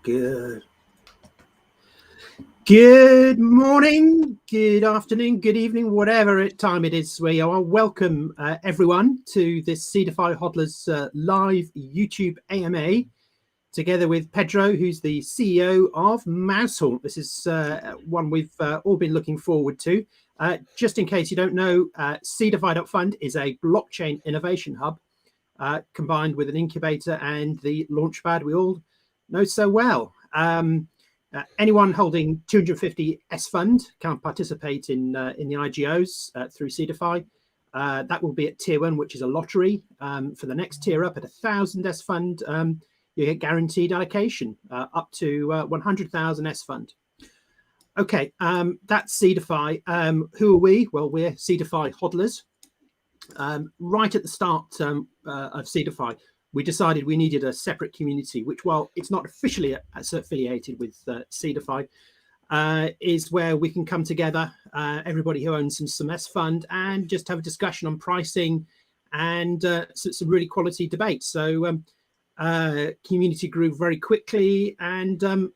Good. Good morning, good afternoon, good evening, whatever time it is where you are. Welcome, everyone, to this Seedify HODLers live YouTube AMA, together with Pedro, who's the CEO of MouseHaunt. This is one we've all been looking forward to. Just in case you don't know, Seedify.fund is a blockchain innovation hub combined with an incubator and the launchpad we all know so well. Anyone holding 250 SFUND can participate in the IGOs through Seedify. That will be at tier 1, which is a lottery. For the next tier up at 1,000 SFUND, you get guaranteed allocation up to 100,000 SFUND. Okay, that's Seedify. Who are we? Well, we're Seedify HODLers. Right at the start of Seedify, we decided we needed a separate community, which, while it's not officially affiliated with Seedify, is where we can come together, everybody who owns some SFUND, and just have a discussion on pricing and some really quality debates. So community grew very quickly, and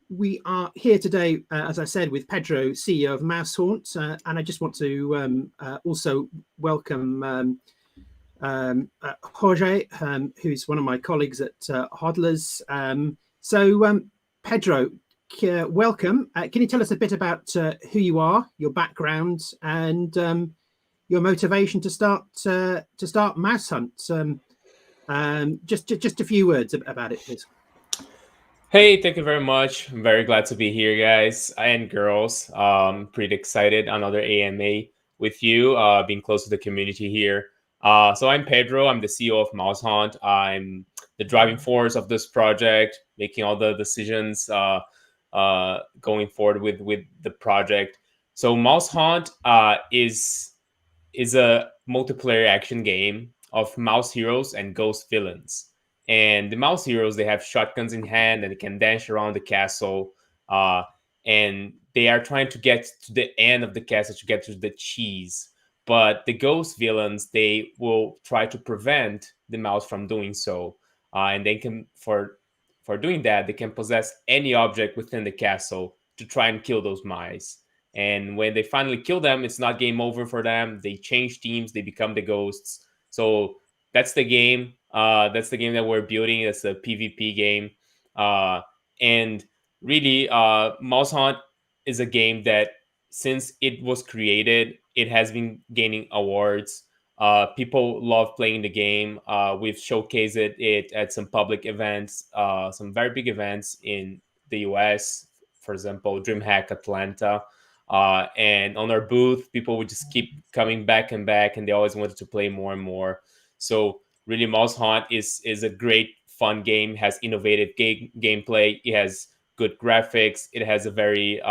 we are here today, as I said, with Pedro, CEO of MouseHaunt, and I just want to also welcome Jorge, who's one of my colleagues at HODLers. Pedro, welcome. Can you tell us a bit about who you are, your background, and your motivation to start MouseHaunt? Just a few words about it, please. Hey, thank you very much. I'm very glad to be here, guys and girls. Pretty excited. Another AMA with you, being close to the community here. So I'm Pedro. I'm the CEO of MouseHaunt. I'm the driving force of this project, making all the decisions going forward with the project. So MouseHaunt is a multiplayer action game of mouse heroes and ghost villains. And the mouse heroes, they have shotguns in hand and they can dash around the castle. And they are trying to get to the end of the castle to get to the cheese. But the ghost villains, they will try to prevent the mouse from doing so. And they can, for doing that, they can possess any object within the castle to try and kill those mice. And when they finally kill them, it's not game over for them. They change teams, they become the ghosts. So that's the game. That's the game that we're building. It's a PvP game. And really, MouseHaunt is a game that, since it was created, it has been gaining awards. People love playing the game. We've showcased it at some public events, some very big events in the US, for example, DreamHack Atlanta. And on our booth, people would just keep coming back and back, and they always wanted to play more and more. So really, MouseHaunt is a great, fun game. Has innovative gameplay. It has good graphics. It has a very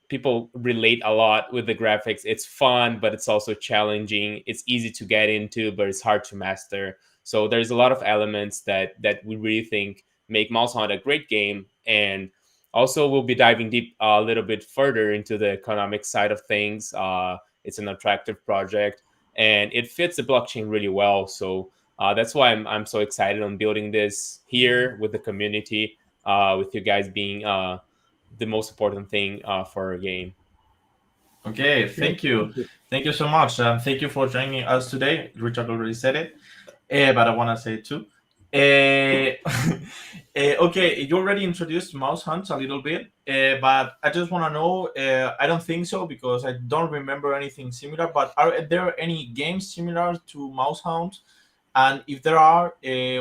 people relate a lot with the graphics. It's fun, but it's also challenging. It's easy to get into, but it's hard to master. So there's a lot of elements that we really think make MouseHaunt a great game. And also, we'll be diving deep a little bit further into the economic side of things. It's an attractive project, and it fits the blockchain really well. So that's why I'm so excited on building this here with the community, with you guys being the most important thing for our game. Okay, thank you. Thank you so much. Thank you for joining us today. Richard already said it, but I want to say it too. Okay, you already introduced MouseHaunt a little bit, but I just want to know, I don't think so because I don't remember anything similar, but are there any games similar to MouseHaunt? And if there are,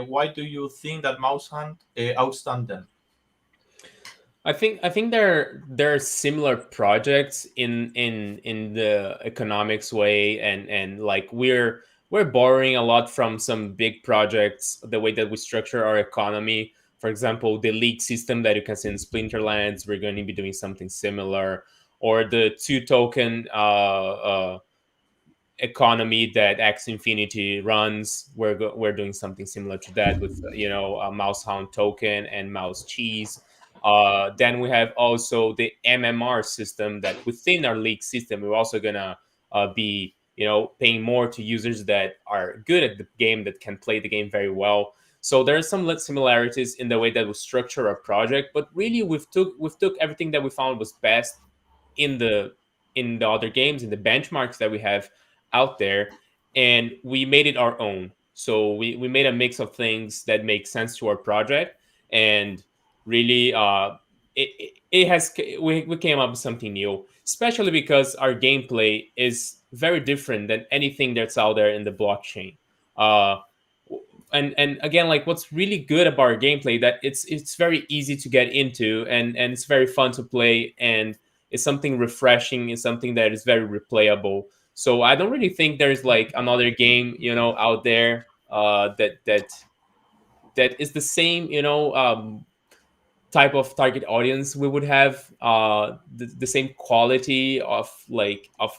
why do you think that MouseHaunt outstand them? I think there are similar projects in the economics way, and like we're borrowing a lot from some big projects, the way that we structure our economy. For example, the league system that you can see in Splinterlands, we're going to be doing something similar, or the 2-token economy that X Infinity runs. We're doing something similar to that with a MouseHaunt token and mouse cheese. Then we have also the MMR system that within our league system, we're also gonna be paying more to users that are good at the game, that can play the game very well. So there are some similarities in the way that we structure our project, but really we've took everything that we found was best in the other games, in the benchmarks that we have out there, and we made it our own. So we made a mix of things that make sense to our project, and really it has we came up with something new, especially because our gameplay is very different than anything that's out there in the blockchain. uh and again, like, what's really good about our gameplay, that it's very easy to get into, and it's very fun to play, and it's something refreshing, it's something that is very replayable. So I don't really think there's like another game, out there that is the same, type of target audience we would have, the same quality of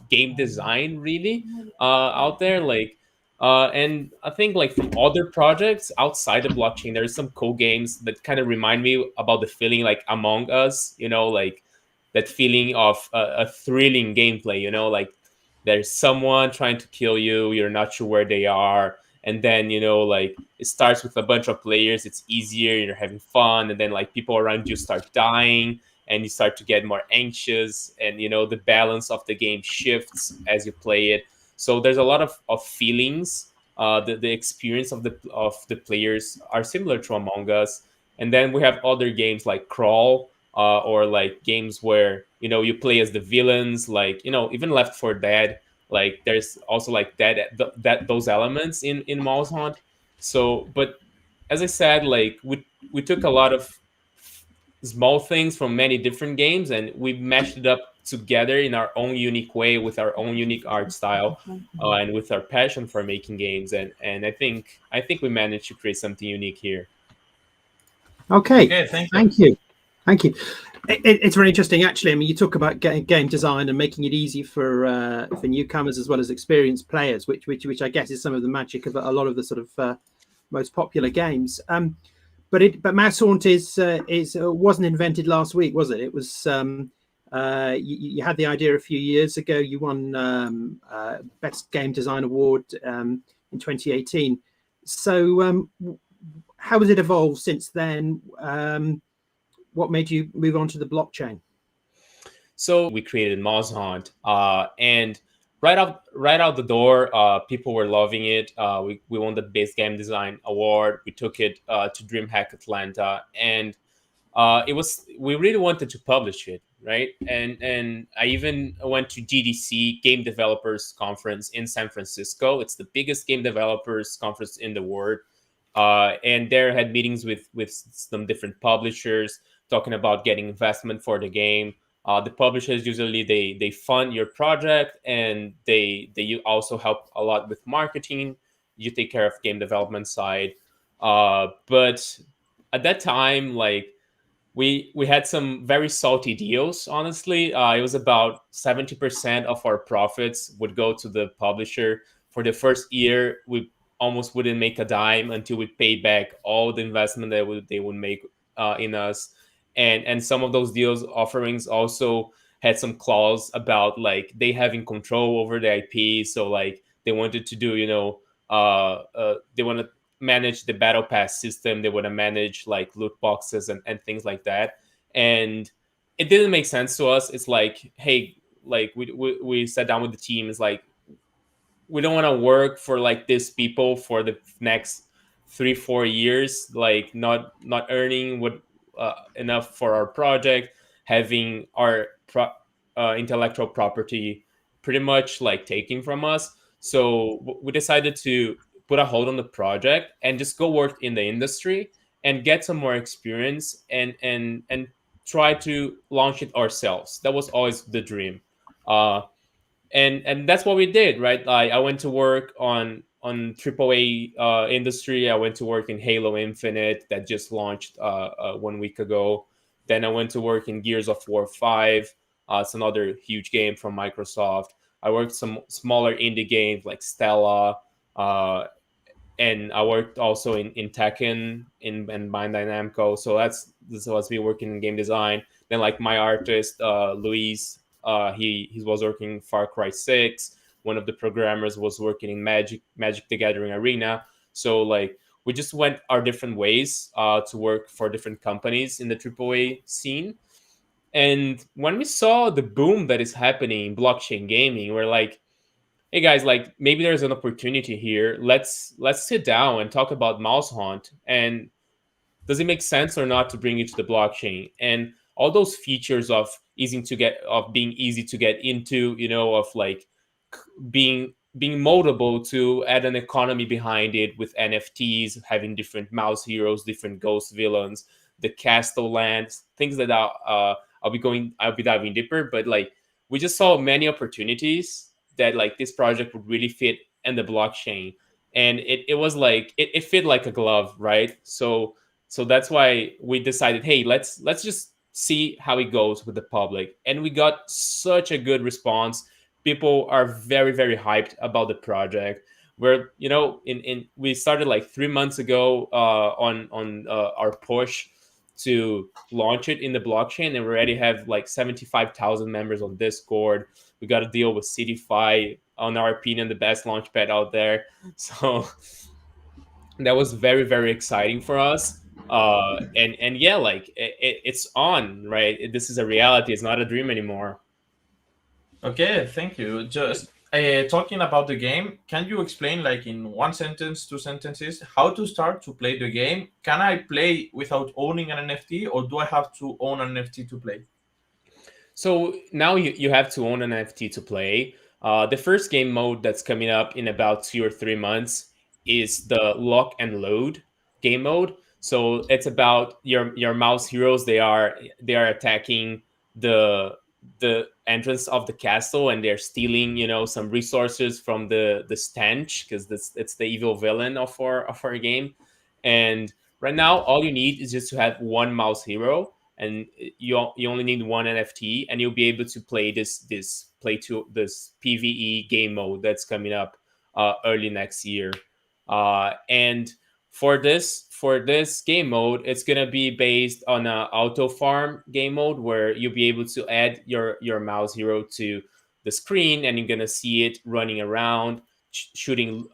game design, really, out there, like, and I think, like, from other projects outside the blockchain, there's some cool games that kind of remind me about the feeling like Among Us, like that feeling of a thrilling gameplay, like there's someone trying to kill you, you're not sure where they are, and then, like, it starts with a bunch of players, it's easier, you're having fun, and then, like, people around you start dying, and you start to get more anxious, and, the balance of the game shifts as you play it. So there's a lot of feelings. The experience of the players are similar to Among Us. And then we have other games like Crawl, or like games where, you play as the villains, like, even Left 4 Dead. Like, there's also like that those elements in MouseHaunt. So, but as I said, like, we took a lot of small things from many different games, and we mashed it up together in our own unique way, with our own unique art style, and with our passion for making games. And I think we managed to create something unique here. Okay, Okay, thank you. It's very interesting, actually. I mean, you talk about game design and making it easy for newcomers as well as experienced players, which I guess is some of the magic of a lot of the sort of most popular games. But MouseHaunt wasn't invented last week, was it? It was you had the idea a few years ago. You won Best Game Design Award in 2018. So how has it evolved since then? What made you move on to the blockchain? So we created MouseHaunt, and right out the door, people were loving it. We won the Best Game Design Award. We took it to DreamHack Atlanta, and we really wanted to publish it, right? And I even went to GDC, Game Developers Conference in San Francisco. It's the biggest game developers conference in the world, and there had meetings with some different publishers talking about getting investment for the game. The publishers usually they fund your project, and they also help a lot with marketing. You take care of game development side, but at that time, like, we had some very salty deals. Honestly, it was about 70% of our profits would go to the publisher. For the first year, we almost wouldn't make a dime until we paid back all the investment that they would make in us. And some of those deals offerings also had some clause about, like, they having control over the IP. So, like, they wanted to do, they want to manage the battle pass system, they want to manage, like, loot boxes and things like that. And it didn't make sense to us. It's like, hey, like, we sat down with the team. It's like, we don't want to work for, like, these people for the next 3-4 years, like, not earning what enough for our project, having our intellectual property pretty much, like, taken from us. So we decided to put a hold on the project and just go work in the industry and get some more experience, and try to launch it ourselves. That was always the dream. And that's what we did, right? I went to work on AAA industry. I went to work in Halo Infinite that just launched 1 week ago. Then I went to work in Gears of War 5. It's another huge game from Microsoft. I worked some smaller indie games like Stella, and I worked also in Tekken and Bandai Namco. So this was me working in game design. Then, like, my artist Luis, he was working Far Cry 6. One of the programmers was working in Magic the Gathering Arena. So, like, we just went our different ways to work for different companies in the AAA scene. And when we saw the boom that is happening in blockchain gaming, we're like, hey guys, like maybe there's an opportunity here. Let's sit down and talk about MouseHaunt, and does it make sense or not to bring it to the blockchain? And all those features of being easy to get into, of like being moldable, to add an economy behind it with NFTs, having different mouse heroes, different ghost villains, the castle lands, things that I'll be diving deeper. But like we just saw many opportunities that like this project would really fit in the blockchain, and it was like it fit like a glove, right? So that's why we decided, hey, let's just see how it goes with the public, and we got such a good response. People are very very hyped about the project. Where in we started like 3 months ago on our push to launch it in the blockchain, and we already have like 75,000 members on Discord. We got to deal with Seedify, on our opinion, the best launchpad out there. So that was very very exciting for us. And yeah, like it's on, right? This is a reality. It's not a dream anymore. Okay, thank you. Just talking about the game, can you explain, like in one sentence, two sentences, how to start to play the game? Can I play without owning an NFT, or do I have to own an NFT to play? So now you have to own an NFT to play. The first game mode that's coming up in about 2 or 3 months is the lock and load game mode. So it's about your mouse heroes. They are attacking the entrance of the castle, and they're stealing some resources from the stench, because it's the evil villain of our game. And right now all you need is just to have one mouse hero, and you only need one NFT, and you'll be able to play this PVE game mode that's coming up early next year. And for this game mode, it's gonna be based on a auto farm game mode, where you'll be able to add your mouse hero to the screen, and you're gonna see it running around, shooting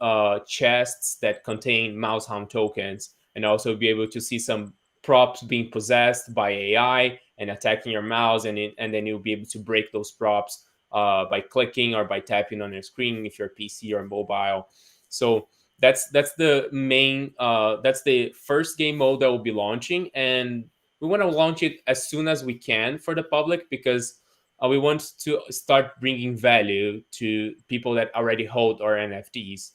chests that contain MouseHaunt tokens, and also be able to see some props being possessed by AI and attacking your mouse, and then you'll be able to break those props by clicking or by tapping on your screen if you're PC or mobile. So that's the main that's the first game mode that will be launching, and we want to launch it as soon as we can for the public, because we want to start bringing value to people that already hold our NFTs.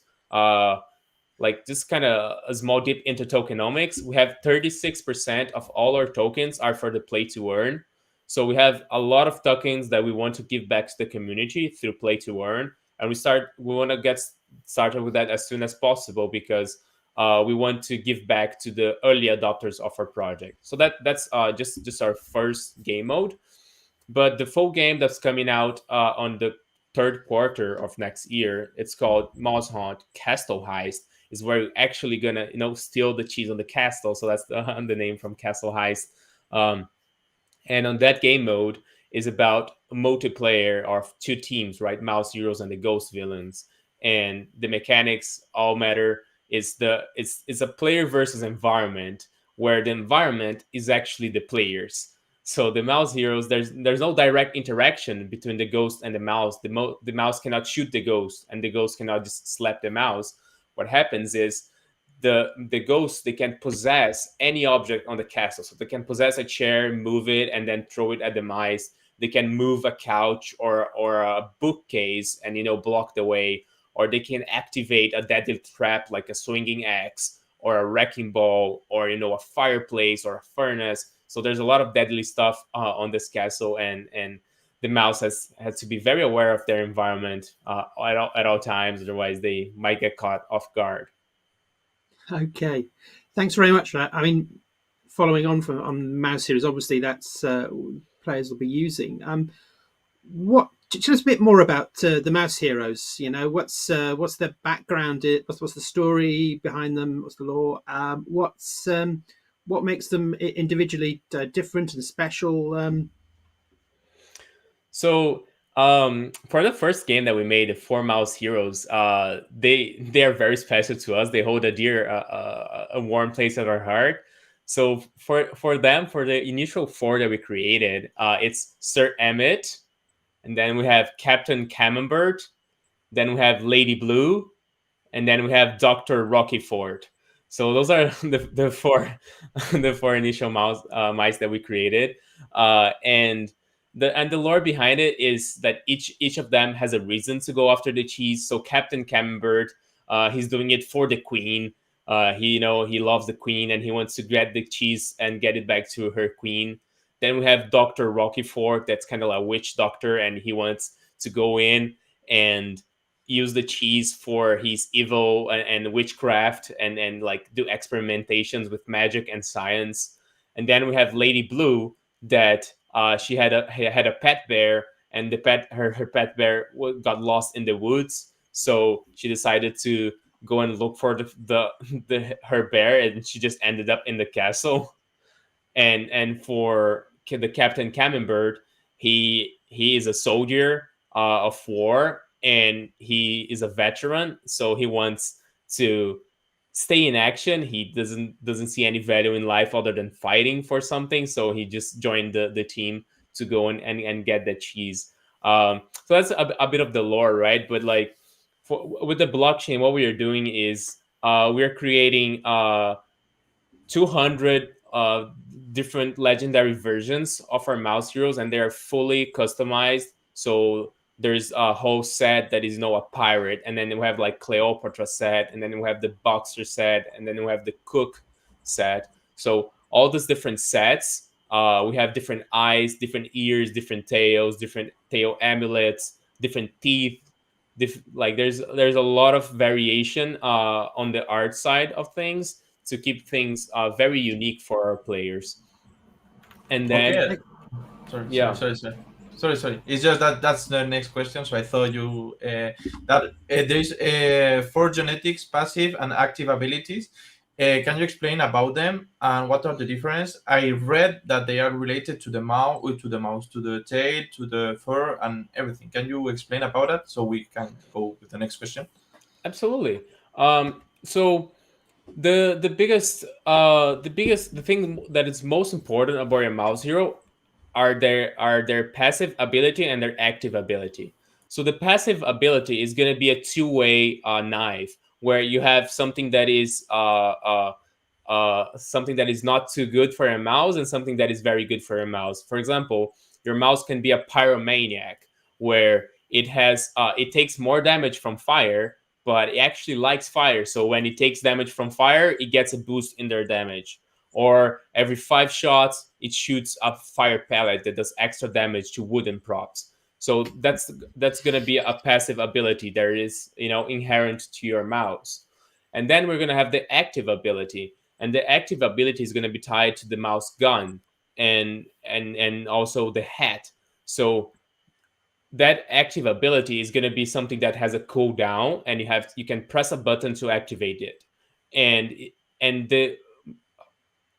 Like just kind of a small dip into tokenomics, we have 36% of all our tokens are for the play to earn. So we have a lot of tokens that we want to give back to the community through play to earn, and we want to get started with that as soon as possible, because we want to give back to the early adopters of our project. So that's just our first game mode. But the full game that's coming out on the third quarter of next year, it's called MouseHaunt Castle Heist. Is where you're actually gonna steal the cheese on the castle. So that's the name from Castle Heist. And on that game mode is about a multiplayer of two teams, right? Mouse heroes and the ghost villains. And the mechanics all matter. It's a player versus environment, where the environment is actually the players. So the mouse heroes, there's no direct interaction between the ghost and the mouse. The mouse cannot shoot the ghost, and the ghost cannot just slap the mouse. What happens is the ghosts, they can possess any object on the castle. So they can possess a chair, move it, and then throw it at the mice. They can move a couch or a bookcase and block the way, or they can activate a deadly trap like a swinging axe or a wrecking ball, or a fireplace or a furnace. So there's a lot of deadly stuff on this castle, and the mouse has to be very aware of their environment at all times. Otherwise, they might get caught off guard. Okay, thanks very much for that. I mean, following on from on mouse series, obviously that's players will be using. What? Tell us a bit more about the mouse heroes. What's their background? What's the story behind them? What's the lore? What makes them individually different and special? So For the first game that we made, the Four Mouse Heroes, they are very special to us. They hold a warm place at our heart. So for them, for the initial four that we created, it's Sir Emmett, and then we have Captain Camembert, then we have Lady Blue, and then we have Dr. Rocky Ford. So those are the four the four initial mice that we created, and the lore behind it is that each of them has a reason to go after the cheese. So Captain Camembert, he's doing it for the queen. He loves the queen and he wants to get the cheese and get it back to her queen. Then we have Dr. Rocky Ford, that's kind of like a witch doctor, and he wants to go in and use the cheese for his evil and witchcraft and like do experimentations with magic and science. And then we have Lady Blue, that she had a pet bear, and her pet bear got lost in the woods, so she decided to go and look for her bear, and she just ended up in the castle. And for the Captain Camembert, he is a soldier of war, and he is a veteran, so he wants to stay in action. He doesn't see any value in life other than fighting for something, so he just joined the team to go and get the cheese. So that's a bit of the lore, right? But like with the blockchain, what we are doing is we are creating 200 different legendary versions of our mouse heroes, and they are fully customized. So there's a whole set that is a pirate, and then we have like Cleopatra set, and then we have the boxer set, and then we have the cook set. So all these different sets, we have different eyes, different ears, different tails, different tail amulets, different teeth. Like there's a lot of variation on the art side of things to keep things very unique for our players. And then, Okay. yeah, Sorry. It's just that that's the next question. So I thought you that there's four genetics, passive and active abilities. Can you explain about them and what are the difference? I read that they are related to the mouse, to the tail, to the fur, and everything. Can you explain about that so we can go with the next question? absolutely. So the thing that is most important about your mouse hero are their passive ability and their active ability. So the passive ability is going to be a two-way knife, where you have something that is not too good for your mouse and something that is very good for your mouse. For example, your mouse can be a pyromaniac, where it takes more damage from fire, but it actually likes fire. So when it takes damage from fire, it gets a boost in their damage. Or every 5 shots, it shoots a fire pellet that does extra damage to wooden props. So that's gonna be a passive ability that is inherent to your mouse. And then we're gonna have the active ability, and the active ability is gonna be tied to the mouse gun and also the hat. So that active ability is going to be something that has a cooldown, and you can press a button to activate it. And the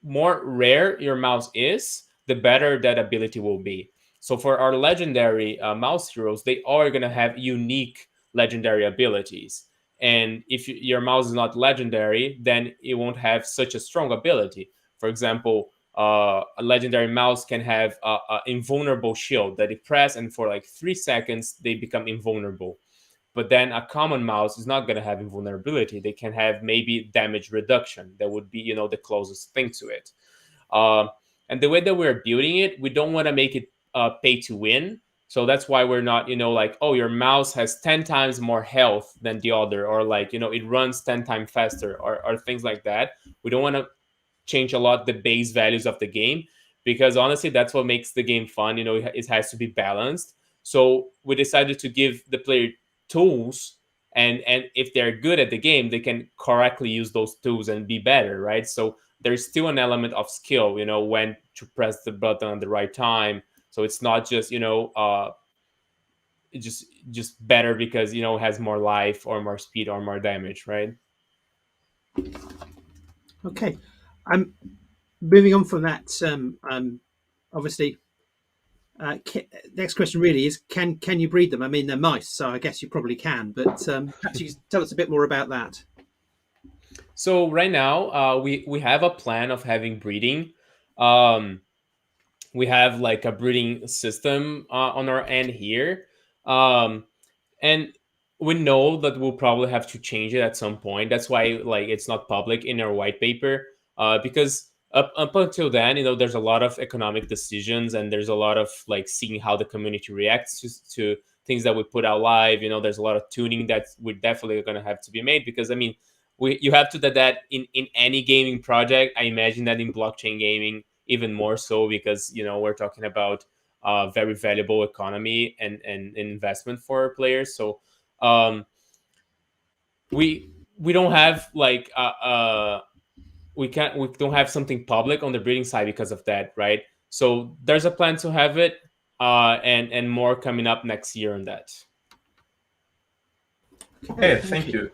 more rare your mouse is, the better that ability will be. So for our legendary mouse heroes, they are going to have unique legendary abilities. And if your mouse is not legendary, then it won't have such a strong ability. For example, a legendary mouse can have a invulnerable shield that it press, and for like 3 seconds they become invulnerable. But then a common mouse is not going to have invulnerability. They can have maybe damage reduction. That would be the closest thing to it. Um, and the way that we're building it, we don't want to make it pay to win. So that's why we're not, like, oh, your mouse has 10 times more health than the other, or like, it runs 10 times faster, or things like that. We don't want to change a lot the base values of the game, because honestly, that's what makes the game fun. It has to be balanced. So we decided to give the player tools, and if they're good at the game, they can correctly use those tools and be better, right? So there's still an element of skill, when to press the button at the right time. So it's not just just better because has more life or more speed or more damage, right? Okay. Moving on from that, obviously Next question really is: Can you breed them? I mean, they're mice, so I guess you probably can. But perhaps you can tell us a bit more about that. So right now, we have a plan of having breeding. Um, we have like a breeding system on our end here, and we know that we'll probably have to change it at some point. That's why like it's not public in our white paper, because up until then, there's a lot of economic decisions, and there's a lot of like seeing how the community reacts to things that we put out live. There's a lot of tuning that we're definitely going to have to be made, because I mean, you have to do that in any gaming project. I imagine that in blockchain gaming even more so, because we're talking about very valuable economy and investment for players. So we don't have like we don't have something public on the breeding side because of that, right? So there's a plan to have it, and more coming up next year on that. Okay, thank you.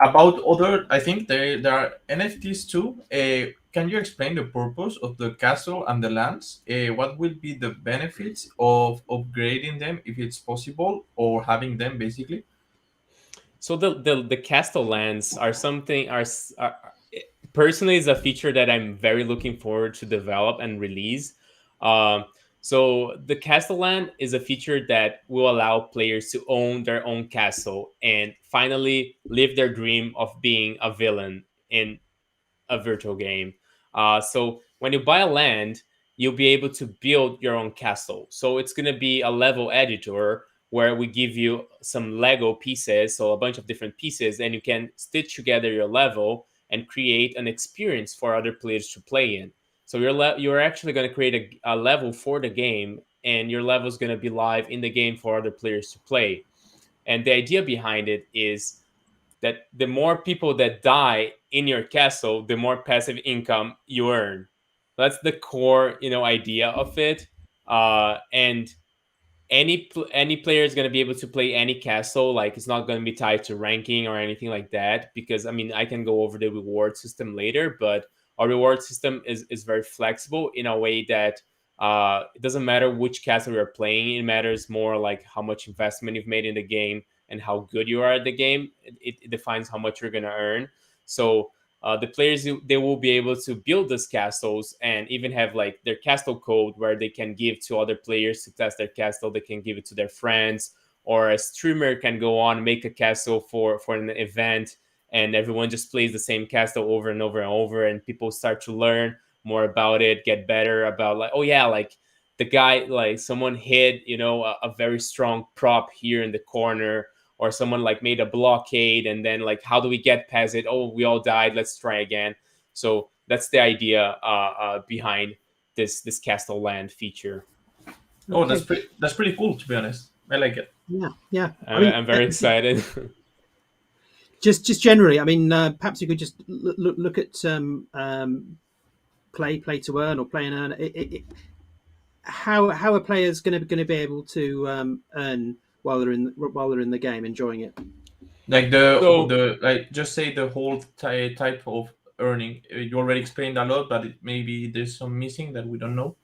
About other, I think there are NFTs too. Can you explain the purpose of the castle and the lands? What will be the benefits of upgrading them if it's possible, or having them basically? So the castle lands are something are personally is a feature that I'm very looking forward to develop and release. Um, so the castle land is a feature that will allow players to own their own castle and finally live their dream of being a villain in a virtual game. So when you buy a land, you'll be able to build your own castle. So it's going to be a level editor where we give you some Lego pieces, so a bunch of different pieces, and you can stitch together your level and create an experience for other players to play in. So you're actually going to create a level for the game, and your level is going to be live in the game for other players to play. And the idea behind it is that the more people that die in your castle, the more passive income you earn. That's the core, idea of it. And any player is going to be able to play any castle. Like, it's not going to be tied to ranking or anything like that. Because I mean, I can go over the reward system later, but our reward system is very flexible in a way that it doesn't matter which castle you're playing. It matters more like how much investment you've made in the game and how good you are at the game. It defines how much you're going to earn. So the players, they will be able to build these castles and even have like their castle code where they can give to other players to test their castle. They can give it to their friends, or a streamer can go on, make a castle for an event, and everyone just plays the same castle over and over and over, and people start to learn more about it, get better about like, oh yeah, like the guy, like someone hid a very strong prop here in the corner, or someone like made a blockade, and then like, how do we get past it? Oh, we all died, let's try again. So that's the idea behind this castle land feature. Oh, that's pretty cool, to be honest. I like it. Yeah. I'm very excited. just generally, I mean, perhaps you could just look at play to earn or play and earn. How are players going to be able to earn while they're in the game, enjoying it? Like like just say the whole type of earning. You already explained a lot, but maybe there's some missing that we don't know.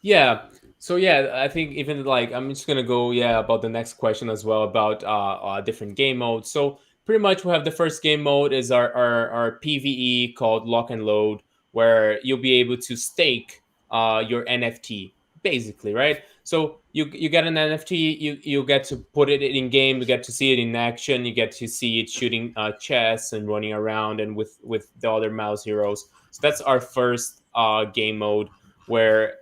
Yeah. So yeah, I think even like I'm just gonna go about the next question as well about different game modes. So pretty much we have the first game mode is our PVE called Lock and Load, where you'll be able to stake your NFT basically, right? So you get an NFT, you get to put it in game, you get to see it in action, you get to see it shooting chess and running around and with the other mouse heroes. So that's our first game mode, where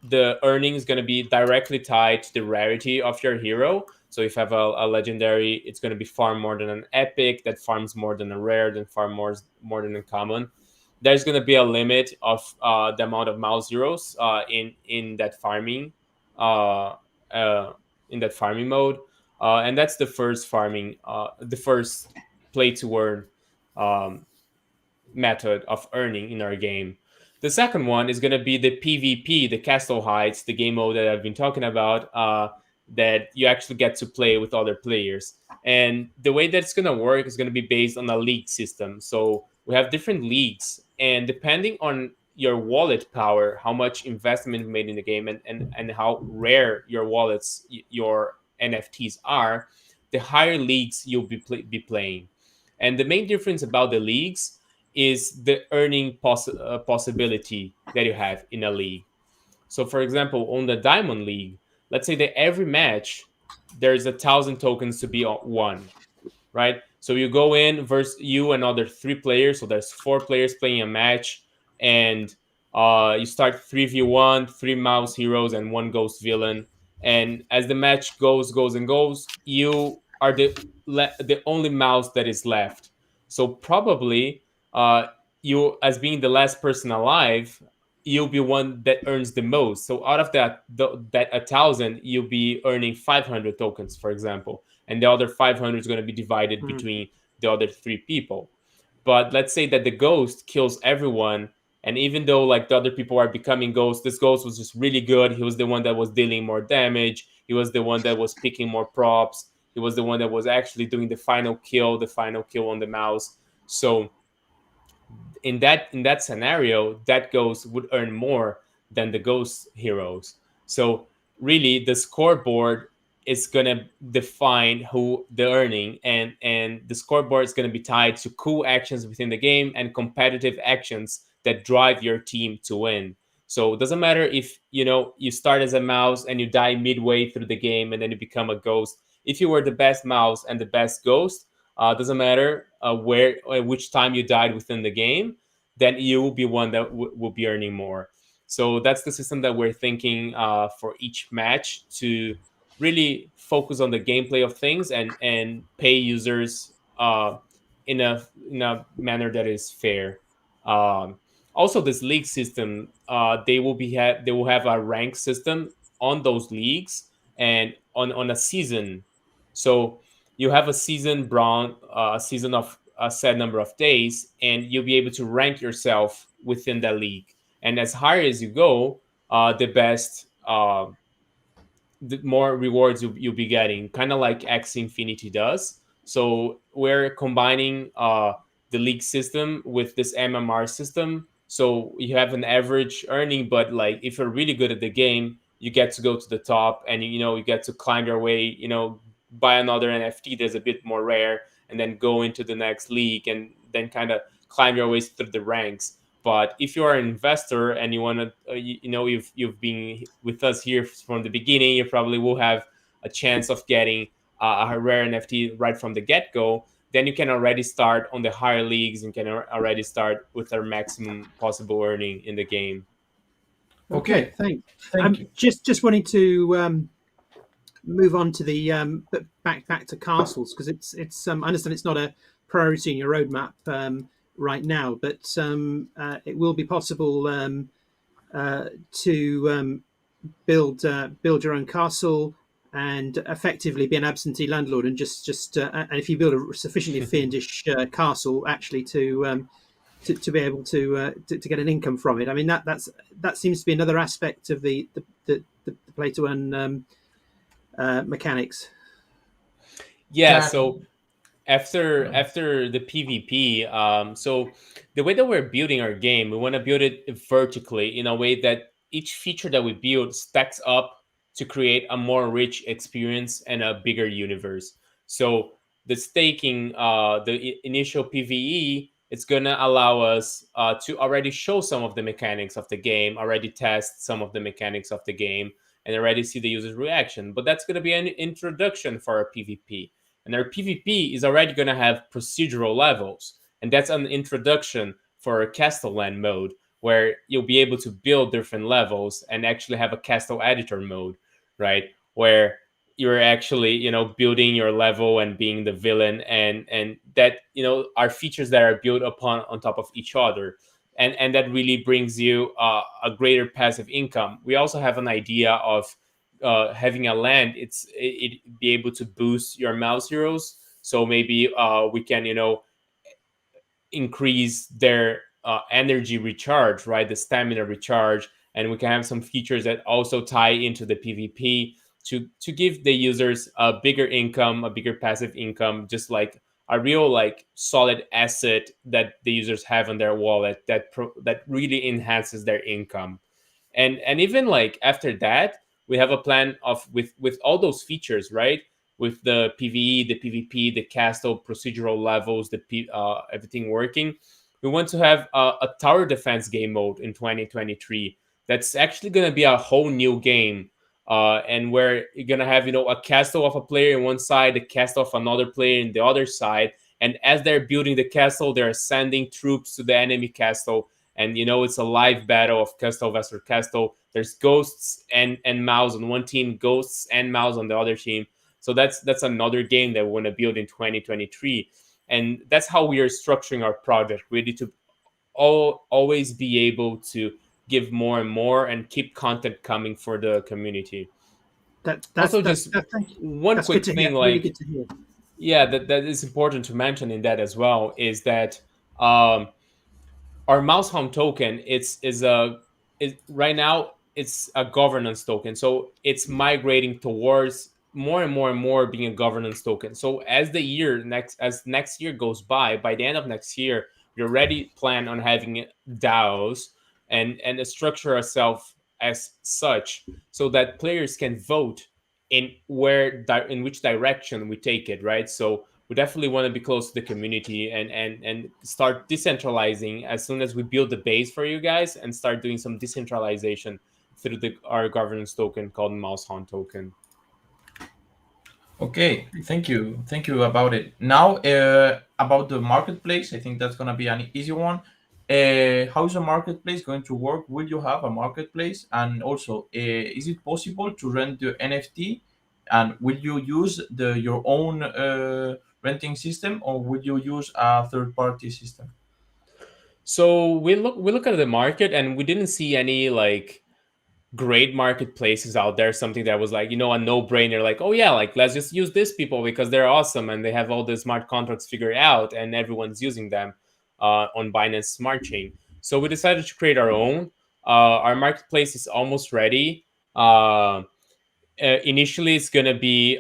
the earning is going to be directly tied to the rarity of your hero. So if you have a legendary, it's going to be far more than an epic, that farms more than a rare, then far more than a common. There's going to be a limit of the amount of mouse heroes in that farming mode, and that's the first the first play to earn method of earning in our game. The second one is going to be the PvP, the Castle Heights, the game mode that I've been talking about, that you actually get to play with other players. And the way that it's going to work is going to be based on a league system. So we have different leagues, and depending on your wallet power, how much investment made in the game, and how rare your wallets, your NFTs are, the higher leagues you'll be playing. And the main difference about the leagues is the earning possibility that you have in a league. So, for example, on the Diamond League, let's say that every match there's 1,000 tokens to be won, right? So you go in versus you and other three players. So there's four players playing a match, and you start 3v1, three mouse heroes and one ghost villain. And as the match goes and goes, you are the only mouse that is left. So probably uh, you, as being the last person alive, you'll be one that earns the most. So out of that 1,000, you'll be earning 500 tokens, for example, and the other 500 is going to be divided between the other three people. But let's say that the ghost kills everyone, and even though like the other people are becoming ghosts, this ghost was just really good. He was the one that was dealing more damage. He was the one that was picking more props. He was the one that was actually doing the final kill on the mouse. So in that scenario, that ghost would earn more than the ghost heroes. So really, the scoreboard is gonna define who the earning, and the scoreboard is gonna be tied to cool actions within the game and competitive actions that drive your team to win. So it doesn't matter if you start as a mouse and you die midway through the game and then you become a ghost. If you were the best mouse and the best ghost, doesn't matter where which time you died within the game, then you will be one that will be earning more. So that's the system that we're thinking for each match, to really focus on the gameplay of things and pay users in a manner that is fair. Um, Also, this league system, they will have a rank system on those leagues and on a season. So you have a season bronze, a season of a set number of days, and you'll be able to rank yourself within that league. And as higher as you go, the best, the more rewards you'll be getting, kind of like X Infinity does. So we're combining the league system with this MMR system. So you have an average earning, but like if you're really good at the game, you get to go to the top, and you get to climb your way. Buy another NFT that's a bit more rare, and then go into the next league, and then kind of climb your ways through the ranks. But if you are an investor and you want to, you've been with us here from the beginning, you probably will have a chance of getting a rare NFT right from the get go. Then you can already start on the higher leagues and can already start with our maximum possible earning in the game. Okay, thank you. Just wanting to move on to the back to castles, because it's I understand it's not a priority in your roadmap right now, but it will be possible to build your own castle and effectively be an absentee landlord, and just and if you build a sufficiently fiendish castle, actually to be able to get an income from it. I mean that seems to be another aspect of the play to earn mechanics. Yeah. So after the PvP, so the way that we're building our game, we want to build it vertically in a way that each feature that we build stacks up to create a more rich experience and a bigger universe. So the staking, the initial PvE, it's gonna allow us to already show some of the mechanics of the game, already test some of the mechanics of the game, and already see the user's reaction. But that's gonna be an introduction for our PvP. And our PvP is already going to have procedural levels. And that's an introduction for a Castellan mode, where you'll be able to build different levels and actually have a Castle editor mode, right? Where you're actually, building your level and being the villain, and that, are features that are built on top of each other. And that really brings you a greater passive income. We also have an idea of having a land, it be able to boost your mouse heroes. So maybe we can increase their energy recharge, right, the stamina recharge, and we can have some features that also tie into the PvP to give the users a bigger income, a bigger passive income, just like a real like solid asset that the users have on their wallet that really enhances their income. And even like after that, we have a plan of with all those features, right? With the PVE, the PvP, the castle procedural levels, everything working. We want to have a tower defense game mode in 2023. That's actually going to be a whole new game, and where you're going to have a castle of a player in one side, a castle of another player in the other side, and as they're building the castle, they're sending troops to the enemy castle, and it's a live battle of castle versus castle. There's ghosts and mouse on one team, ghosts and mouse on the other team. So that's another game that we want to build in 2023, and that's how we are structuring our project, really, to always be able to give more and more and keep content coming for the community. One quick thing, like, really good to hear. Yeah, that is important to mention in that as well, is that our MouseHaunt token is right now it's a governance token, so it's migrating towards more and more and more being a governance token. So as next year goes by the end of next year, we already plan on having DAOs and structure ourselves as such, so that players can vote in which direction we take it, right? So we definitely want to be close to the community and start decentralizing as soon as we build the base for you guys, and start doing some decentralization through our governance token called MouseHaunt token. Okay, thank you about it. Now, about the marketplace, I think that's gonna be an easy one. How is the marketplace going to work? Will you have a marketplace? And also, is it possible to rent the NFT? And will you use your own renting system, or will you use a third-party system? So we look at the market, and we didn't see any like great marketplaces out there, something that was like a no-brainer, like, oh yeah, like let's just use these people because they're awesome and they have all the smart contracts figured out and everyone's using them on Binance Smart Chain. So we decided to create our own. Our marketplace is almost ready. Initially it's going to be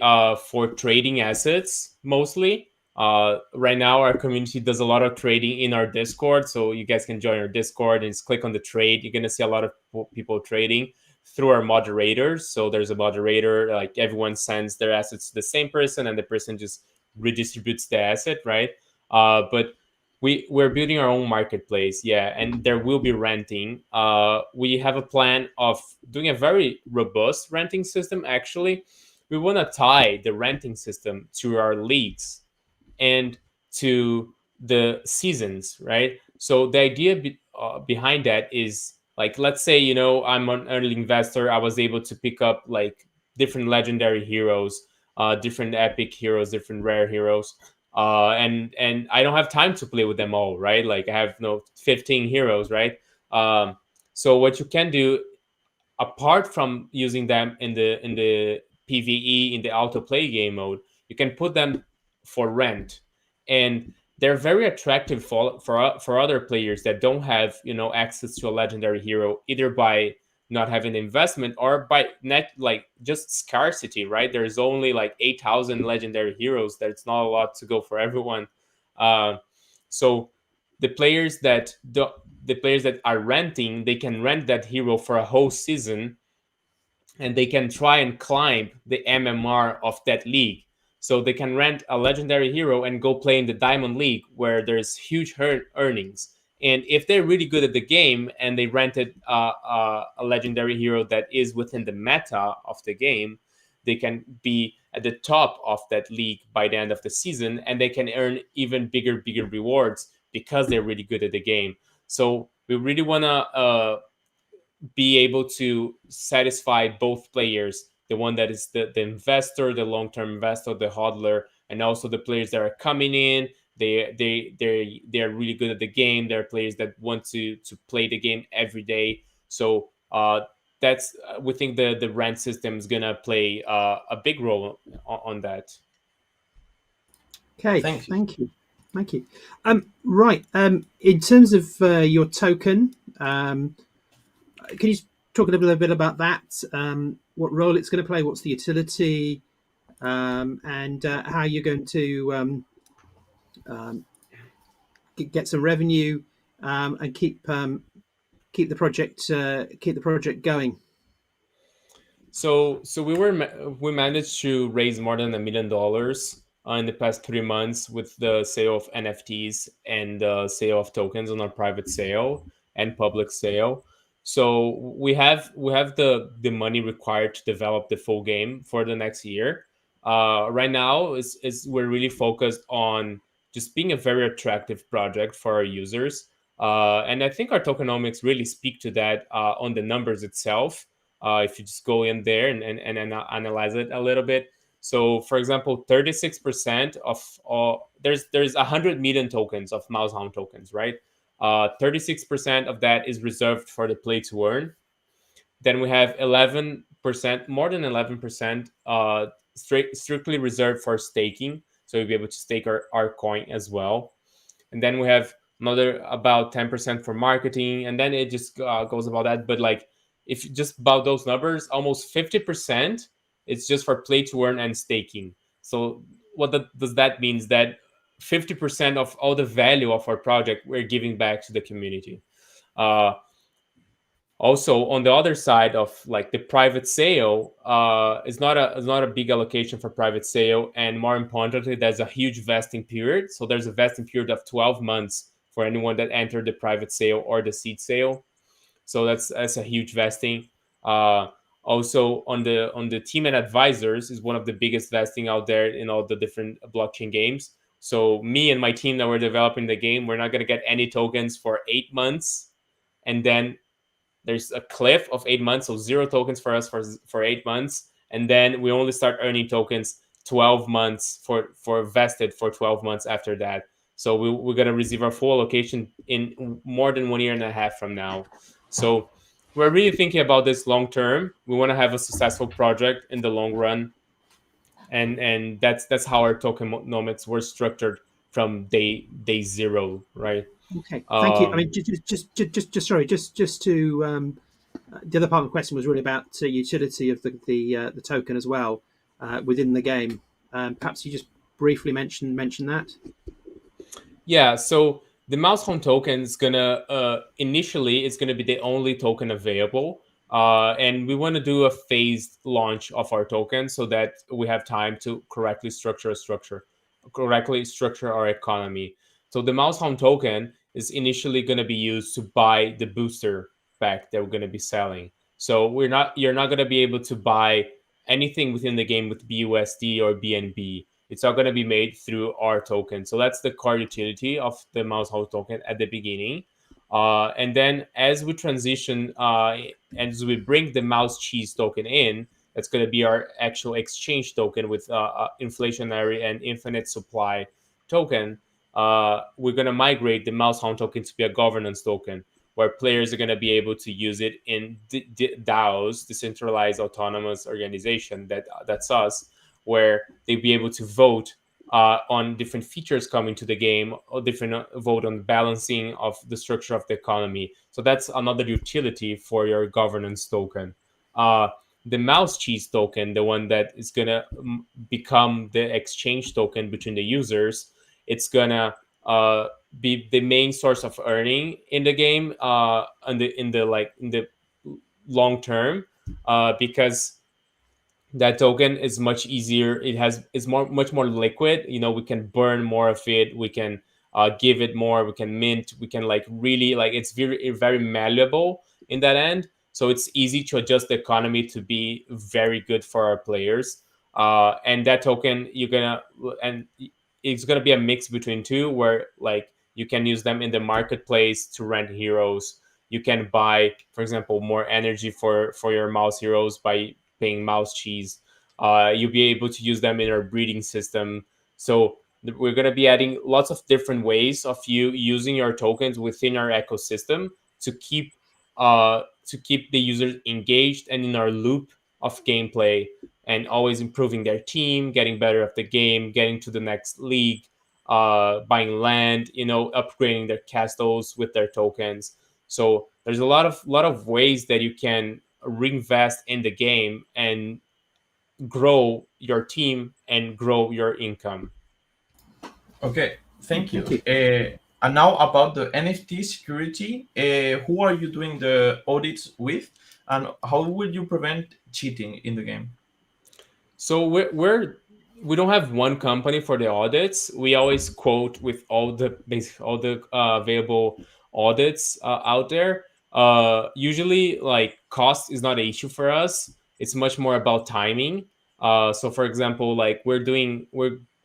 for trading assets mostly. Right now our community does a lot of trading in our Discord, so you guys can join our Discord and just click on the trade. You're going to see a lot of people trading through our moderators. So there's a moderator, like everyone sends their assets to the same person and the person just redistributes the asset, right? But we're building our own marketplace, yeah, and there will be renting. We have a plan of doing a very robust renting system. Actually, we want to tie the renting system to our leagues and to the seasons, right? So the idea behind that is, like, let's say I'm an early investor. I was able to pick up like different legendary heroes, different epic heroes, different rare heroes. And I don't have time to play with them all, right? Like I have 15 heroes, right? So what you can do, apart from using them in the PVE, in the autoplay game mode, you can put them for rent, and they're very attractive for other players that don't have access to a legendary hero, either by not having investment or by like just scarcity, right? There's only like 8,000 legendary heroes. That's not a lot to go for everyone. So the players that are renting, they can rent that hero for a whole season, and they can try and climb the MMR of that league. So they can rent a legendary hero and go play in the Diamond League, where there's huge earnings. And if they're really good at the game and they rented a legendary hero that is within the meta of the game, they can be at the top of that league by the end of the season, and they can earn even bigger rewards because they're really good at the game. So we really want to be able to satisfy both players, the one that is the investor, the long-term investor, the hodler, and also the players that are coming in. They're really good at the game. They're players that want to play the game every day. So that's we think the rent system is gonna play a big role on that. Okay, thank you. Right. In terms of your token, can you talk a little bit about that? What role it's going to play? What's the utility? And how you're going to get some revenue, and keep the project going. So we managed to raise more than $1 million in the past 3 months with the sale of NFTs and the sale of tokens on our private sale and public sale. So we have the money required to develop the full game for the next year. Right now is we're really focused on just being a very attractive project for our users. And I think our tokenomics really speak to that on the numbers itself. If you just go in there and analyze it a little bit. So, for example, 36% of all there's 100 million tokens of MouseHaunt tokens, right? 36% of that is reserved for the play to earn. Then we have 11%, more than 11%, strictly reserved for staking. So you'll be able to stake our coin as well. And then we have another about 10% for marketing, and then it just goes about that. But like, if you just about those numbers, almost 50% it's just for play to earn and staking. So what does that means? That 50% of all the value of our project we're giving back to the community. Also, on the other side of like the private sale, is not a big allocation for private sale, and more importantly, there's a huge vesting period. So there's a vesting period of 12 months for anyone that entered the private sale or the seed sale. So that's a huge vesting. Also, on the team and advisors is one of the biggest vesting out there in all the different blockchain games. So me and my team that were developing the game, we're not going to get any tokens for 8 months, and then there's a cliff of 8 months, so zero tokens for us for 8 months, and then we only start earning tokens 12 months for vested for 12 months after that. So we're going to receive our full allocation in more than 1 year and a half from now. So we're really thinking about this long term. We want to have a successful project in the long run, and that's how our tokenomics were structured from day zero, right? Okay, thank you. I mean, just to the other part of the question was really about utility of the token as well within the game. Perhaps you just briefly mention that. Yeah, so the MouseHaunt token is gonna initially it's gonna be the only token available, and we want to do a phased launch of our token so that we have time to correctly structure our economy. So the MouseHaunt token is initially going to be used to buy the booster pack that we're going to be selling. So you're not going to be able to buy anything within the game with BUSD or BNB. It's all going to be made through our token. So that's the core utility of the MouseHaunt token at the beginning. And then as we transition, as we bring the Mouse Cheese token in, that's going to be our actual exchange token with inflationary and infinite supply token. We're going to migrate the MouseHaunt token to be a governance token, where players are going to be able to use it in DAOs, decentralized autonomous organization. That's us, where they'll be able to vote on different features coming to the game, or different vote on balancing of the structure of the economy. So that's another utility for your governance token. The Mouse Cheese token, the one that is gonna become the exchange token between the users, it's gonna be the main source of earning in the game in the long term, because that token is much easier. Is much more liquid. We can burn more of it. We can give it more. We can mint. We can really it's very malleable in that end. So it's easy to adjust the economy to be very good for our players. And that token it's gonna be a mix between two, where you can use them in the marketplace to rent heroes. You can buy, for example, more energy for your mouse heroes by paying Mouse Cheese. You'll be able to use them in our breeding system. So we're going to be adding lots of different ways of you using your tokens within our ecosystem to keep the users engaged and in our loop of gameplay, and always improving their team, getting better at the game, getting to the next league, buying land, upgrading their castles with their tokens. So there's a lot of ways that you can reinvest in the game and grow your team and grow your income. Okay, Thank you. Thank you. And now about the NFT security, who are you doing the audits with, and how will you prevent cheating in the game? So we don't have one company for the audits. We always quote with all the available audits out there. Usually, like cost is not an issue for us. It's much more about timing. So, for example, like we're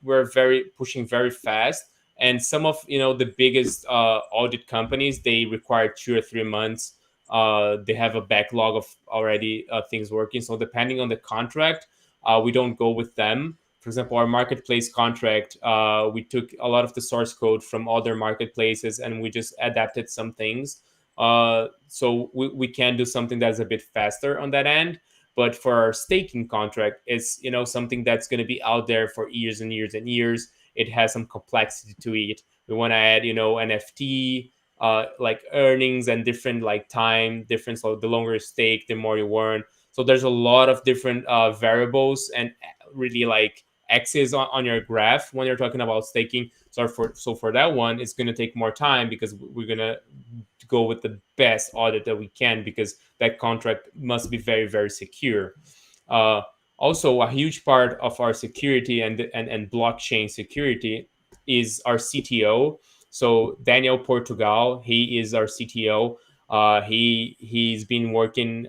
very pushing very fast, and some of the biggest audit companies, they require 2 or 3 months. They have a backlog of already things working. So depending on the contract, we don't go with them. For example, our marketplace contract, we took a lot of the source code from other marketplaces and we just adapted some things. So we can do something that's a bit faster on that end. But for our staking contract, it's something that's going to be out there for years and years and years. It has some complexity to it. We want to add NFT, like earnings and different like time difference. So the longer you stake, the more you earn. So there's a lot of different variables and really like axes on your graph when you're talking about staking. So for that one, it's going to take more time because we're going to go with the best audit that we can, because that contract must be very, very secure. Uh, Also, a huge part of our security and blockchain security is our CTO. So Daniel Portugal, he is our CTO. He's been working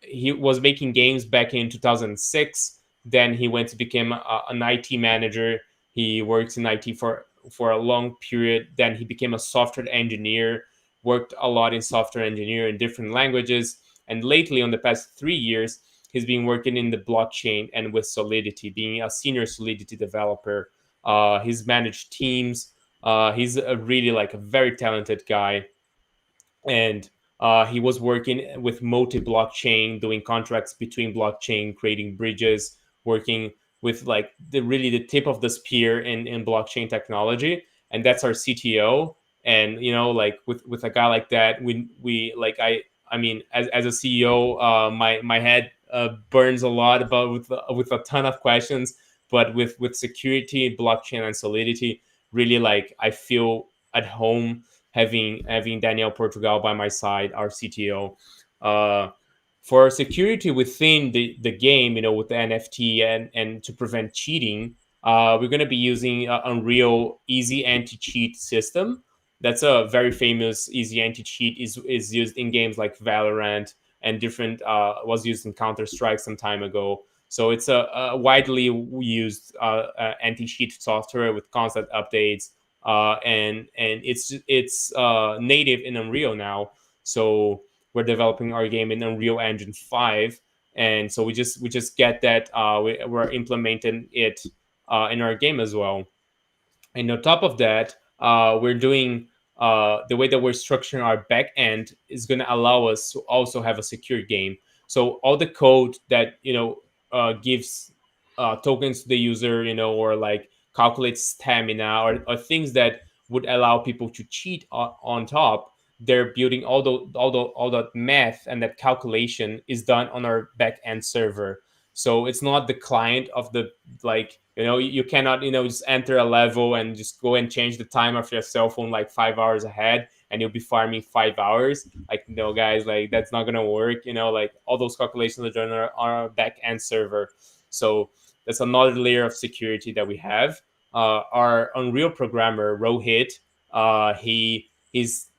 he was making games back in 2006. Then he went to become an IT manager. He worked in IT for a long period. Then he became a software engineer, worked a lot in software engineer in different languages. And lately, on the past 3 years, he's been working in the blockchain and with Solidity, being a senior Solidity developer. He's managed teams. He's a really like a very talented guy, and he was working with multi-blockchain, doing contracts between blockchain, creating bridges, working with like the tip of the spear in blockchain technology. And that's our CTO. And like with a guy like that, we like I mean, as a CEO, my head burns a lot about with a ton of questions. But with security, blockchain, and Solidity, really like I feel at home having Daniel Portugal by my side, our CTO. Uh, for security within the game, with the NFT and to prevent cheating, we're going to be using Unreal Easy Anti-Cheat system. That's a very famous Easy Anti-Cheat, is used in games like Valorant and different, was used in Counter-Strike some time ago. So it's a widely used anti-cheat software with constant updates, and it's native in Unreal now. So we're developing our game in Unreal Engine 5, and so we just get that we're implementing it in our game as well. And on top of that, we're doing the way that we're structuring our back end is going to allow us to also have a secure game. So all the code that gives tokens to the user, or like calculates stamina, or things that would allow people to cheat on top. They're building all that math, and that calculation is done on our back end server. So it's not the client of the, like, you cannot just enter a level and just go and change the time of your cell phone like 5 hours ahead, and you'll be farming 5 hours. Like, no, guys, like that's not gonna work. Like all those calculations are done on our back end server. So that's another layer of security that we have. Our Unreal programmer Rohit, he's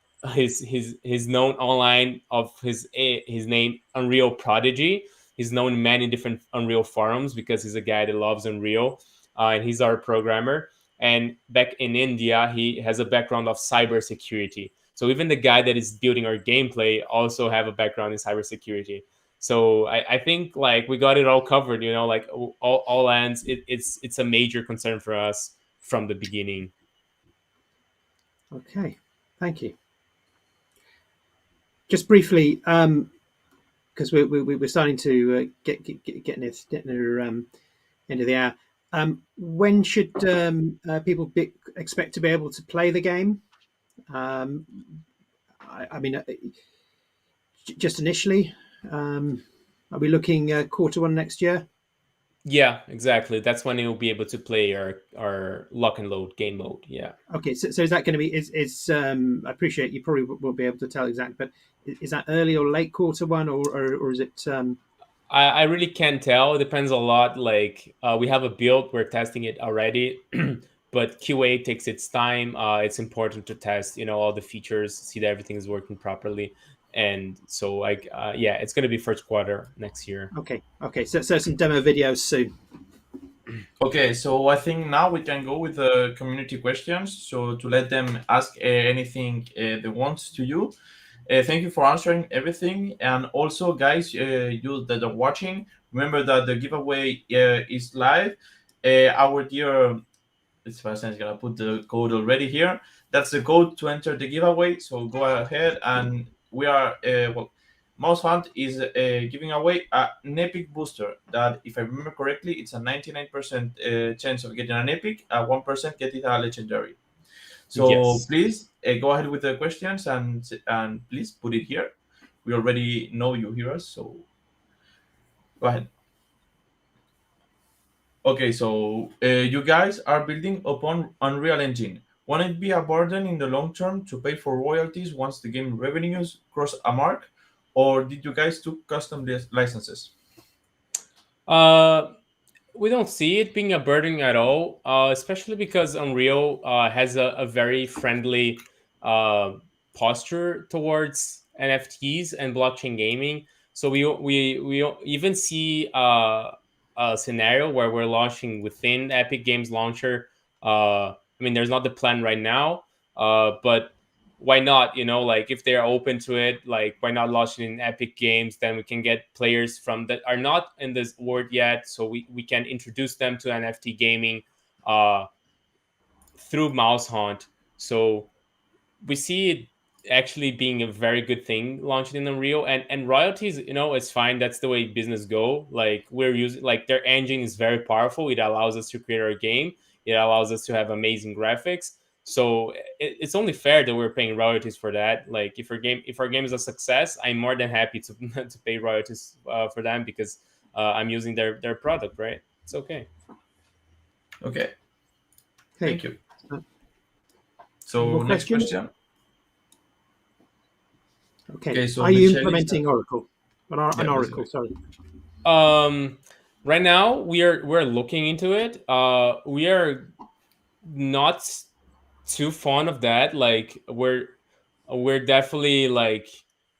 known online of his name Unreal Prodigy. He's known in many different Unreal forums because he's a guy that loves Unreal, and he's our programmer. And back in India, he has a background of cybersecurity. So even the guy that is building our gameplay also have a background in cybersecurity. So I think like we got it all covered. Like all ends. It's a major concern for us from the beginning. Okay, thank you. Just briefly, because we're starting to get near end of the hour. When should people expect to be able to play the game? I mean, just initially, are we looking quarter one next year? Yeah, exactly. That's when you'll be able to play our lock and load game mode. Yeah. Okay, so is that going to be is I appreciate you probably won't be able to tell exactly, but is that early or late quarter one, or is it? I really can't tell. It depends a lot. Like we have a build, we're testing it already, but QA takes its time. It's important to test, all the features, see that everything is working properly, and so like yeah, it's gonna be first quarter next year. Okay, so some demo videos soon. Okay, so I think now we can go with the community questions. So to let them ask anything they want to you. Thank you for answering everything. And also, guys, you that are watching, remember that the giveaway is live. Our dear Sebastian is gonna put the code already here. That's the code to enter the giveaway. So go ahead, and we are MouseHaunt is giving away an epic booster that, if I remember correctly, it's a 99% chance of getting an epic, 1% getting a legendary. So Yes. please go ahead with the questions, and please put it here. We already know you hear us, so go ahead. Okay, so you guys are building upon Unreal Engine. Won't it be a burden in the long term to pay for royalties once the game revenues cross a mark, or did you guys took custom licenses? Uh, we don't see it being a burden at all, especially because Unreal has a very friendly uh, posture towards NFTs and blockchain gaming. So we even see a scenario where we're launching within Epic Games Launcher. I mean, there's not the plan right now, but why not? Like if they're open to it, like why not launch it in Epic Games? Then we can get players from that are not in this world yet, so we can introduce them to NFT gaming uh, through MouseHaunt. So we see it actually being a very good thing launched in Unreal, and royalties, it's fine. That's the way business go. Like we're using, like their engine is very powerful. It allows us to create our game. It allows us to have amazing graphics. So it's only fair that we're paying royalties for that. Like if our game is a success, I'm more than happy to to pay royalties for them, because I'm using their product, right? It's okay. Okay, Okay, thank you. more So next questions? question. Okay, Okay, so are you Michelle is implementing Oracle? An yeah, Oracle, basically. sorry. Um, right now we're looking into it. We are not too fond of that. Like we're definitely like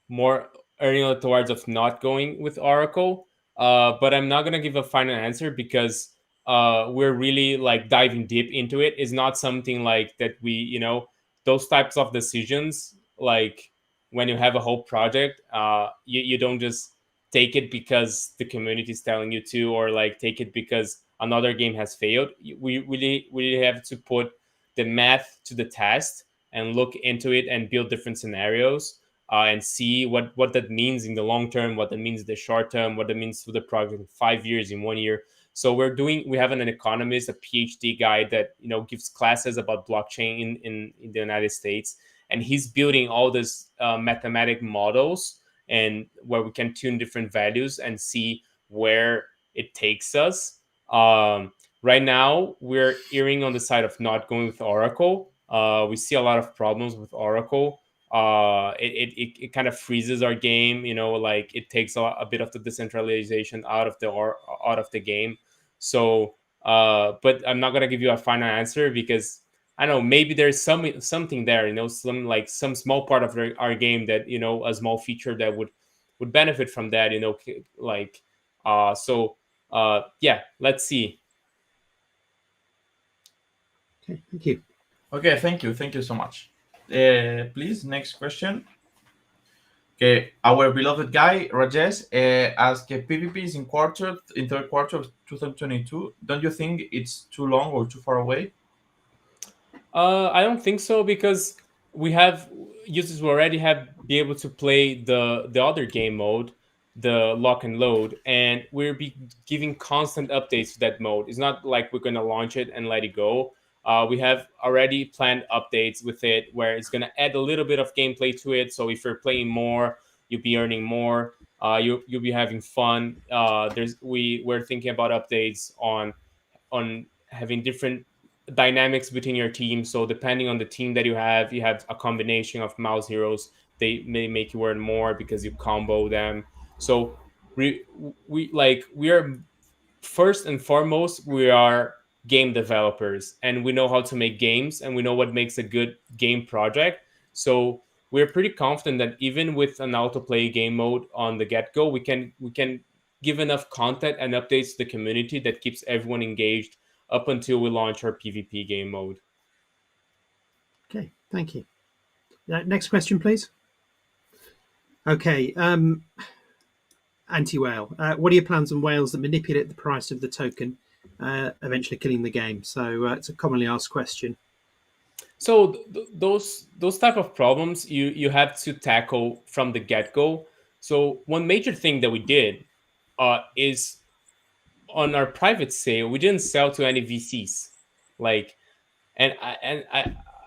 more erring towards of not going with Oracle. But I'm not gonna give a final answer because we're really like diving deep into it. It's not something like that those types of decisions, like when you have a whole project, you don't just take it because the community is telling you to, or like take it because another game has failed. We really have to put the math to the test and look into it and build different scenarios, and see what that means in the long term, what that means in the short term, what that means to the project in 5 years, in 1 year. So we have an economist, a PhD guy that gives classes about blockchain in the United States, and he's building all these mathematic models, and where we can tune different values and see where it takes us. Right now, we're erring on the side of not going with Oracle. We see a lot of problems with Oracle. It kind of freezes our game. Like it takes a bit of the decentralization out of the game. So, but I'm not gonna give you a final answer because I don't know. Maybe there's something there. Some small part of our game that a small feature that would benefit from that. Like so. Yeah, let's see. Okay, thank you. Okay, thank you so much. Please, next question. Okay, our beloved guy Rajesh asked, PvP is in third quarter of 2022. Don't you think it's too long or too far away? I don't think so, because we have users who already have be able to play the other game mode, the lock and load, and we'll be giving constant updates to that mode. It's not like we're gonna launch it and let it go. We have already planned updates with it where it's gonna add a little bit of gameplay to it. So if you're playing more, you'll be earning more. You'll be having fun. We're thinking about updates on having different dynamics between your team. So depending on the team that you have a combination of mouse heroes. They may make you earn more because you combo them. So we are, first and foremost, we are game developers, and we know how to make games, and we know what makes a good game project. So we're pretty confident that even with an autoplay game mode on the get-go, we can give enough content and updates to the community that keeps everyone engaged up until we launch our PvP game mode. Okay, thank you. Next question, please. Okay, anti-whale. What are your plans on whales that manipulate the price of the token, eventually killing the game? So it's a commonly asked question. So those type of problems you have to tackle from the get-go. So one major thing that we did is on our private sale, we didn't sell to any VCs. Like,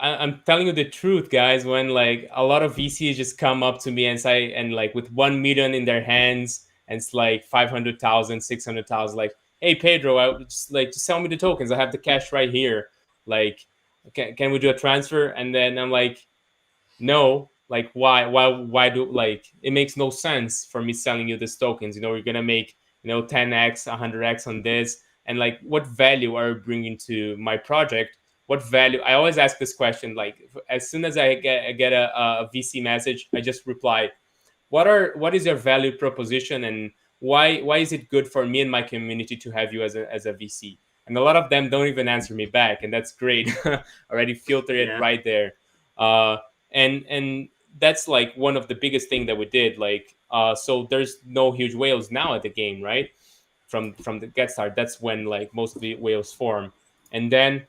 I'm telling you the truth, guys. When like a lot of VCs just come up to me and say, and like with 1 million in their hands, and it's like 500,000, 600,000, like, hey Pedro, I would just sell me the tokens. I have the cash right here. Like, can we do a transfer? And then I'm like, no. Like, why do, like, it makes no sense for me selling you these tokens. You're gonna make 10x, 100x on this, and like, what value are you bringing to my project? What value? I always ask this question. Like, as soon as I get a VC message, I just reply, what is your value proposition, and why is it good for me and my community to have you as a VC? And a lot of them don't even answer me back, and that's great. Already filter it right there. And that's like one of the biggest thing that we did. Like, so there's no huge whales now at the game, right? From the get start, that's when like most of the whales form. And then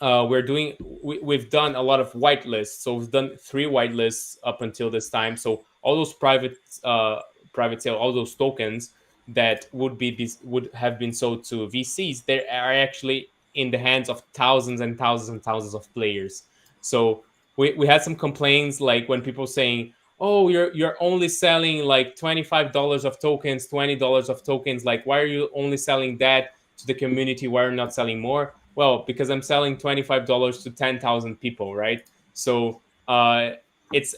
we've done a lot of whitelists. So we've done 3 whitelists up until this time. So all those private sale, all those tokens that would have been sold to VCs, they are actually in the hands of thousands and thousands and thousands of players. So we had some complaints, like when people saying, oh, you're only selling like $25 of tokens, $20 of tokens. Like, why are you only selling that to the community? Why are you not selling more? Well, because I'm selling $25 to 10,000 people, right? So it's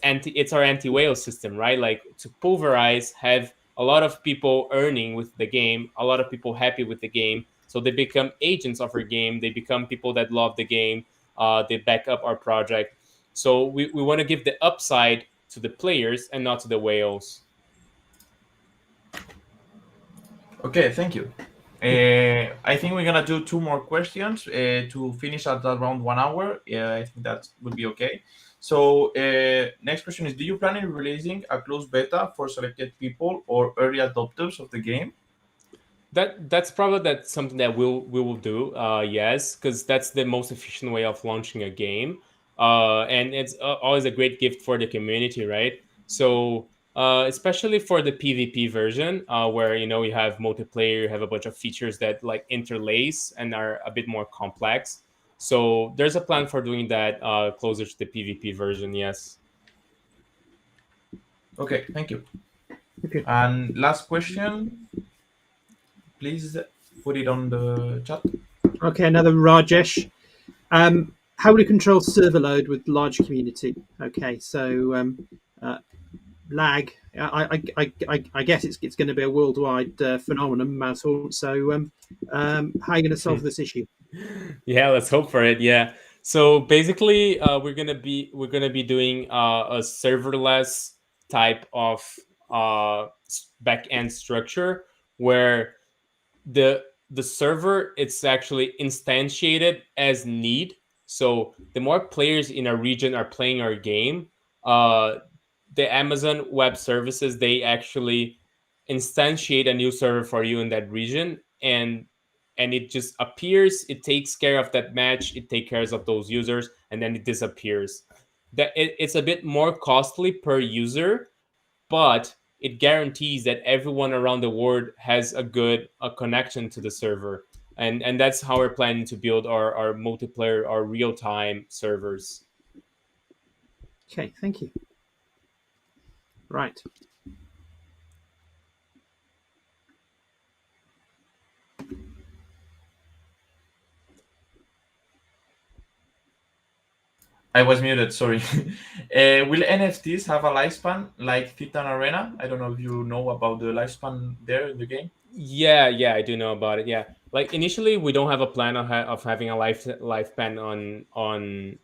our anti-whale system, right? Like, to pulverize, have a lot of people earning with the game, a lot of people happy with the game. So they become agents of our game. They become people that love the game. They back up our project. So we want to give the upside to the players and not to the whales. Okay, thank you. I think we're gonna do 2 more questions to finish at around 1 hour. Yeah, I think that would be okay. So next question is: do you plan on releasing a closed beta for selected people or early adopters of the game? That's probably something that we will do. Yes, because that's the most efficient way of launching a game, and it's always a great gift for the community, right? So especially for the PvP version, where you have multiplayer, you have a bunch of features that like interlace and are a bit more complex. So there's a plan for doing that closer to the PvP version. Yes. Okay, thank you. Okay. And last question, please put it on the chat. Okay, another Rajesh. How do you control server load with large community? Okay, so lag. I guess it's going to be a worldwide phenomenon, MouseHaunt. So how are you going to solve this issue? Yeah, let's hope for it. Yeah. So basically, we're gonna be doing a serverless type of back end structure where the server, it's actually instantiated as need. So the more players in a region are playing our game, the Amazon Web Services, they actually instantiate a new server for you in that region, and it just appears. It takes care of that match. It takes care of those users, and then it disappears. It's a bit more costly per user, but it guarantees that everyone around the world has a connection to the server, and that's how we're planning to build our multiplayer, our real-time servers. Okay, thank you. Right. I was muted, sorry. Will NFTs have a lifespan like Titan Arena? I don't know if you know about the lifespan there in the game. Yeah, I do know about it. Yeah, like initially we don't have a plan of having a lifespan on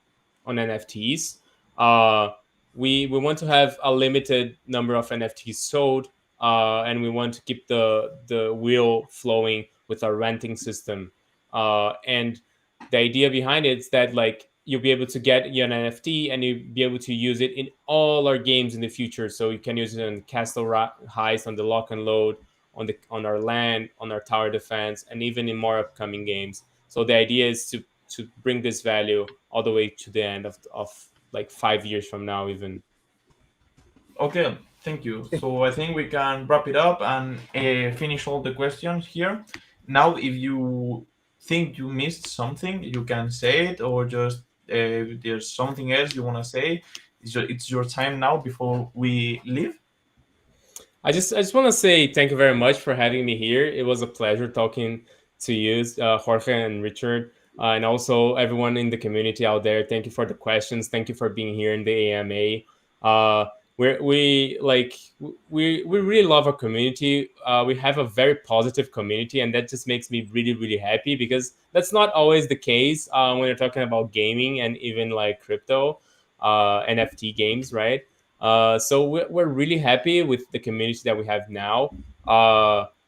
NFTs. Uh, we want to have a limited number of NFTs sold, and we want to keep the wheel flowing with our renting system. And the idea behind it is that like you'll be able to get an NFT and you'll be able to use it in all our games in the future. So you can use it on Heist, on the Lock and Load, on our land, on our tower defense, and even in more upcoming games. So the idea is to bring this value all the way to the end of like 5 years from now, even. Okay, thank you. So I think we can wrap it up and finish all the questions here. Now, if you think you missed something, you can say it, or just if there's something else you want to say. It's your time now before we leave. I just want to say thank you very much for having me here. It was a pleasure talking to you, Jorge and Richard, and also everyone in the community out there. Thank you for the questions. Thank you for being here in the AMA. Uh, we really love our community. We have a very positive community, and that just makes me really happy because that's not always the case when you're talking about gaming and even like crypto, NFT games, right? So we're really happy with the community that we have now.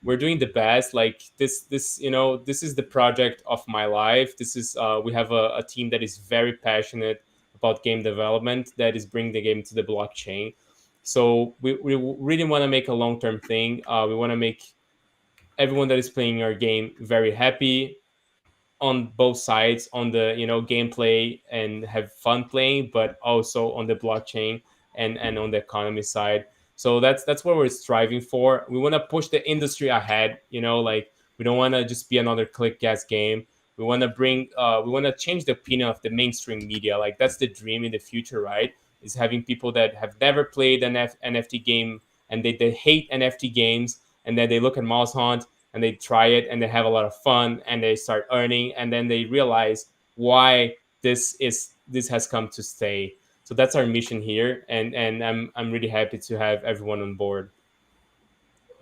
We're doing the best. Like this, this is the project of my life. This is we have a team that is very passionate about game development that is bringing the game to the blockchain. So we really want to make a long-term thing. We want to make everyone that is playing our game very happy on both sides, on the gameplay and have fun playing, but also on the blockchain and on the economy side. So that's what we're striving for. We want to push the industry ahead. Like we don't want to just be another click gas game. We want to change the opinion of the mainstream media. Like that's the dream in the future, right? Is having people that have never played an NFT game and they hate NFT games, and then they look at MouseHaunt and they try it and they have a lot of fun and they start earning, and then they realize why this has come to stay. So that's our mission here, and I'm really happy to have everyone on board.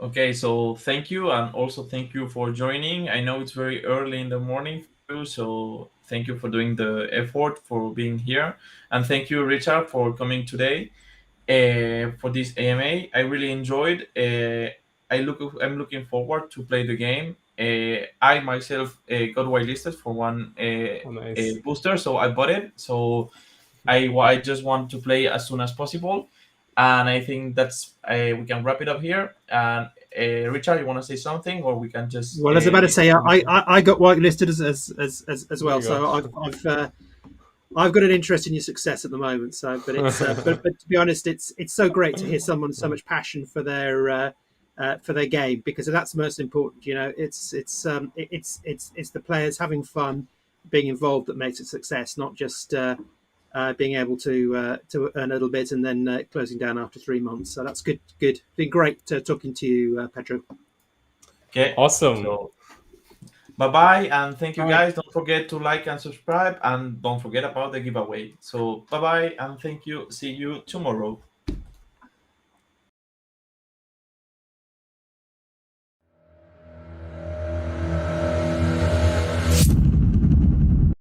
Okay, so thank you, and also thank you for joining. I know it's very early in the morning for you, so thank you for doing the effort for being here, and thank you, Richard, for coming today for this AMA. I really enjoyed. I'm looking forward to play the game. I myself got whitelisted for one Oh, nice. booster, so I bought it. So I just want to play as soon as possible, and I think that's we can wrap it up here. And Richard, you want to say something, or we can just? Well, I was about to say, I got whitelisted as There well, you so go. I've got an interest in your success at the moment. So, but it's but to be honest, it's so great to hear someone with so much passion for their game, because that's the most important. It's the players having fun, being involved that makes it success, not just being able to earn a little bit and then closing down after 3 months. So that's good. Good. Been great talking to you, Pedro. Okay. Awesome. So bye bye, and thank you All right. guys. Don't forget to like and subscribe, and don't forget about the giveaway. So bye bye, and thank you. See you tomorrow.